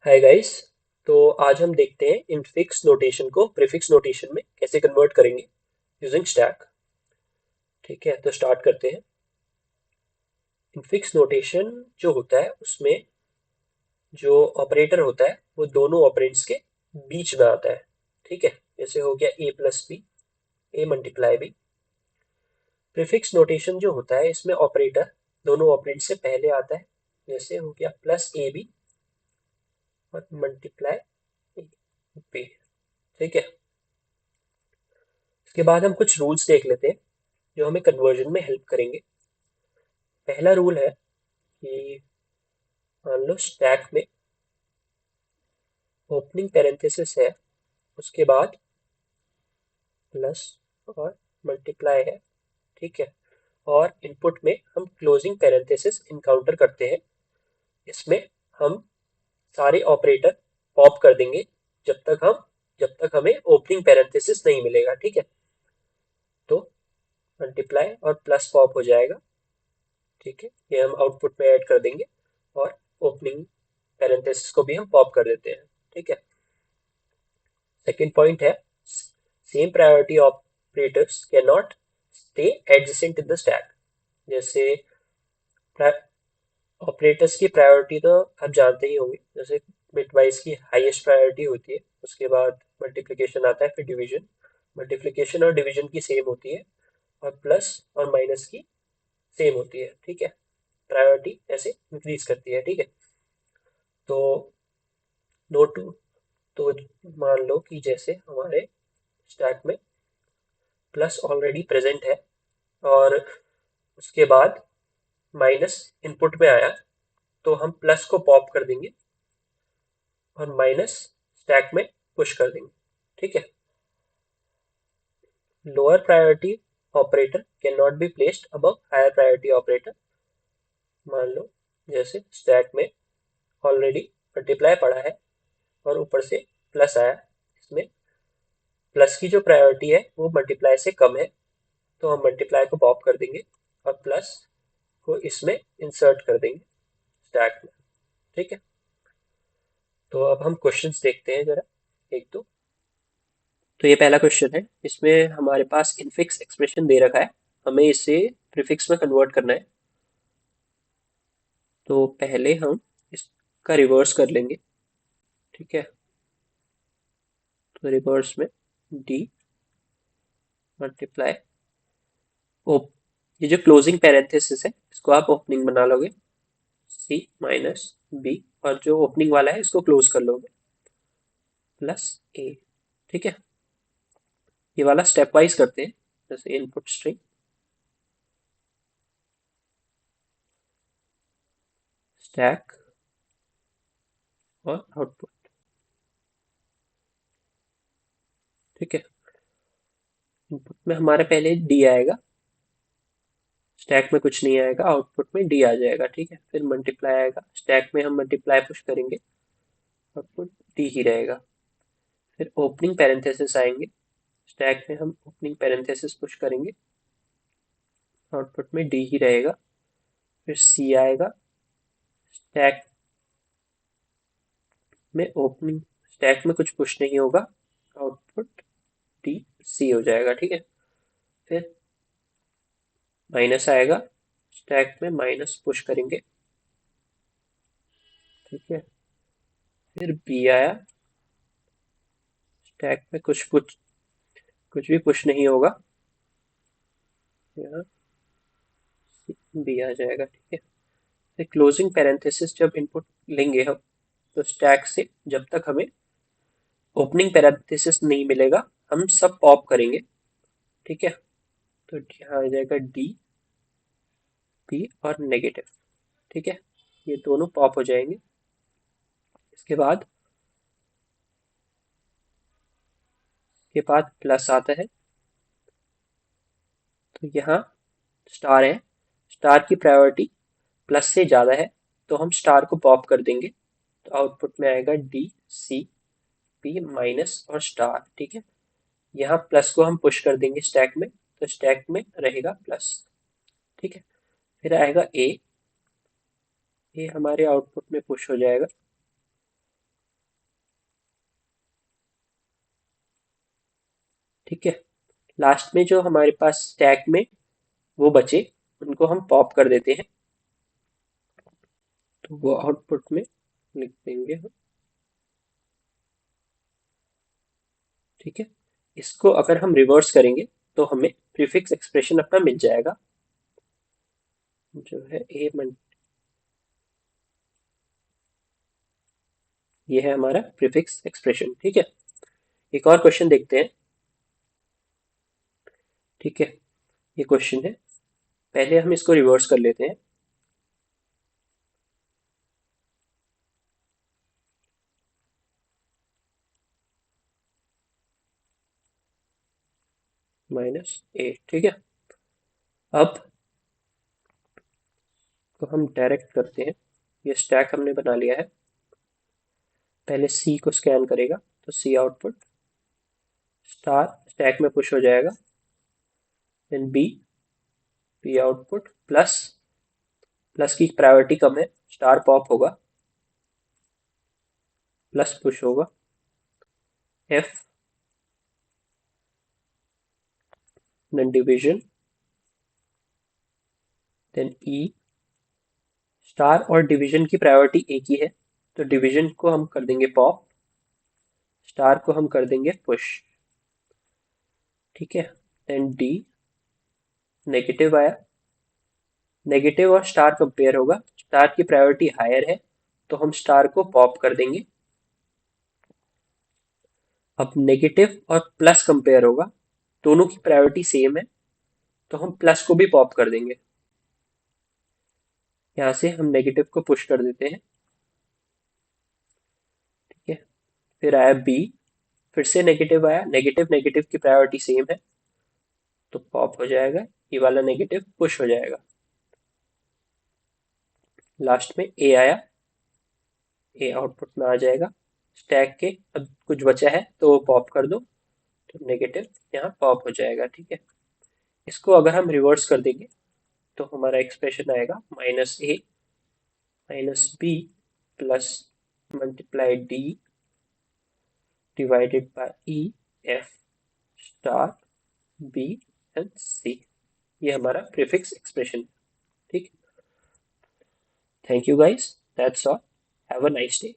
Hi guys. तो आज हम देखते हैं इनफिक्स नोटेशन को प्रीफिक्स नोटेशन में कैसे कन्वर्ट करेंगे यूजिंग स्टैक। ठीक है, तो स्टार्ट करते हैं। इनफिक्स नोटेशन जो होता है उसमें जो ऑपरेटर होता है वो दोनों ऑपरेंड्स के बीच में आता है। ठीक है, जैसे हो गया ए plus B, A multiply B. Prefix notation जो होता है इसमें ऑपरेटर दोनों ऑपरेंड से पहले आता है, जैसे हो गया प्लस ए बी और मल्टीप्लाई बी। ठीक है, इसके बाद हम कुछ रूल्स देख लेते हैं जो हमें कन्वर्जन में हेल्प करेंगे। पहला रूल है कि मान लो स्टैक में ओपनिंग पैरेंथेसिस है, उसके बाद प्लस और मल्टीप्लाई है। ठीक है, और इनपुट में हम क्लोजिंग पैरेंथेसिस इनकाउंटर करते हैं। इसमें हम सारे ऑपरेटर पॉप कर देंगे जब तक हमें ओपनिंग पैरेंथेसिस नहीं मिलेगा। ठीक है, तो मल्टीप्लाई और प्लस पॉप हो जाएगा। ठीक है, ये हम आउटपुट में ऐड कर देंगे और ओपनिंग पैरेंथेसिस को भी हम पॉप कर देते हैं। ठीक है, सेकेंड पॉइंट है same priority operators can not stay adjacent in the stack. जैसे ऑपरेटर्स की प्रायोरिटी तो आप जानते ही होंगे, जैसे बिटवाइज की हाईएस्ट प्रायोरिटी होती है, उसके बाद मल्टीप्लिकेशन आता है, फिर डिवीजन। मल्टीप्लिकेशन और डिवीजन की सेम होती है और प्लस और माइनस की सेम होती है। ठीक है, प्रायोरिटी ऐसे इंक्रीज करती है। ठीक है, तो नोट तो मान लो कि जैसे हमारे स्टैक में प्लस ऑलरेडी प्रेजेंट है और उसके बाद माइनस इनपुट में आया, तो हम प्लस को पॉप कर देंगे और माइनस स्टैक में पुश कर देंगे। ठीक है, lower priority operator can not be placed above higher priority operator. मान लो जैसे स्टैक में ऑलरेडी मल्टीप्लाई पड़ा है और ऊपर से प्लस आया, इसमें प्लस की जो प्रायोरिटी है वो मल्टीप्लाई से कम है, तो हम मल्टीप्लाई को पॉप कर देंगे और प्लस को इसमें इंसर्ट कर देंगे स्टैक में। ठीक है, तो अब हम क्वेश्चंस देखते हैं जरा एक दो। तो ये पहला क्वेश्चन है, इसमें हमारे पास इनफिक्स एक्सप्रेशन दे रखा है, हमें इसे प्रीफिक्स में कन्वर्ट करना है। तो पहले हम इसका रिवर्स कर लेंगे। ठीक है, तो रिवर्स में डी मल्टीप्लाई ओप, ये जो क्लोजिंग पैरेंथेसिस है इसको आप ओपनिंग बना लोगे, सी माइनस बी, और जो ओपनिंग वाला है इसको क्लोज कर लोगे, प्लस ए। ठीक है, ये वाला स्टेप वाइज करते हैं, जैसे इनपुट स्ट्रिंग स्टैक और आउटपुट। ठीक है, इनपुट में हमारे पहले डी आएगा, स्टैक में कुछ नहीं आएगा, आउटपुट में डी आ जाएगा। ठीक है, फिर मल्टीप्लाई आएगा, स्टैक में हम मल्टीप्लाई पुश करेंगे, आउटपुट डी ही रहेगा। फिर ओपनिंग पैरेंथेसिस आएंगे, स्टैक में हम ओपनिंग पैरेंथेसिस पुश करेंगे, आउटपुट में डी ही रहेगा। फिर सी आएगा, स्टैक में ओपनिंग स्टैक में कुछ पुश नहीं होगा, आउटपुट डी सी हो जाएगा। ठीक है, फिर माइनस आएगा, स्टैक में माइनस पुश करेंगे। ठीक है, फिर बी आया, स्टैक में कुछ भी पुश नहीं होगा, यहाँ बी आ जाएगा। ठीक है, फिर क्लोजिंग पैरेंथेसिस जब इनपुट लेंगे हम, तो स्टैक से जब तक हमें ओपनिंग पैरेंथेसिस नहीं मिलेगा हम सब पॉप करेंगे। ठीक है, तो यहाँ आ जाएगा डी बी और नेगेटिव। ठीक है, ये दोनों पॉप हो जाएंगे। इसके बाद प्लस आता है, तो यहाँ स्टार है, स्टार की प्रायोरिटी प्लस से ज़्यादा है, तो हम स्टार को पॉप कर देंगे, तो आउटपुट में आएगा डी सी पी माइनस और स्टार। ठीक है, यहाँ प्लस को हम पुश कर देंगे स्टैक में, तो स्टैक में रहेगा प्लस। ठीक है, फिर आएगा ए, ए हमारे आउटपुट में पुश हो जाएगा, ठीक है। लास्ट में जो हमारे पास स्टैक में वो बचे उनको हम पॉप कर देते हैं, तो वो आउटपुट में लिख देंगे हम। ठीक है। इसको अगर हम रिवर्स करेंगे तो हमें प्रीफिक्स एक्सप्रेशन अपना मिल जाएगा, जो है ये है हमारा प्रीफिक्स एक्सप्रेशन। ठीक है। एक और क्वेश्चन देखते हैं। ठीक है। ये क्वेश्चन है, पहले हम इसको रिवर्स कर लेते हैं। -a। ठीक है। अब तो हम डायरेक्ट करते हैं, ये स्टैक हमने बना लिया है। पहले सी को स्कैन करेगा तो सी आउटपुट स्टार स्टैक में पुश हो जाएगा, then B, B output plus, plus की प्रायोरिटी कम है, स्टार पॉप होगा, प्लस पुश होगा, F, then division, then E. Star और डिवीजन की प्रायोरिटी एक ही है, तो डिवीजन को हम कर देंगे पॉप, स्टार को हम कर देंगे पुश। ठीक है। देन डी, नेगेटिव आया, नेगेटिव और स्टार कंपेयर होगा, स्टार की प्रायोरिटी हायर है तो हम स्टार को पॉप कर देंगे। अब नेगेटिव और प्लस कंपेयर होगा, दोनों की प्रायोरिटी सेम है तो हम प्लस को भी पॉप कर देंगे। यहाँ से हम नेगेटिव को पुश कर देते हैं। ठीक है। फिर आया बी, फिर से नेगेटिव आया, नेगेटिव नेगेटिव की प्रायोरिटी सेम है तो पॉप हो जाएगा, ये वाला नेगेटिव पुश हो जाएगा। लास्ट में ए आया, ए आउटपुट में आ जाएगा। स्टैक के अब कुछ बचा है तो वो पॉप कर दो, तो नेगेटिव यहाँ पॉप हो जाएगा। ठीक है। इसको अगर हम रिवर्स कर देंगे तो हमारा एक्सप्रेशन आएगा -a -b plus multiply d divided by e f star b and c। ये हमारा प्रीफिक्स एक्सप्रेशन। ठीक। Thank you guys, that's all, have a nice day.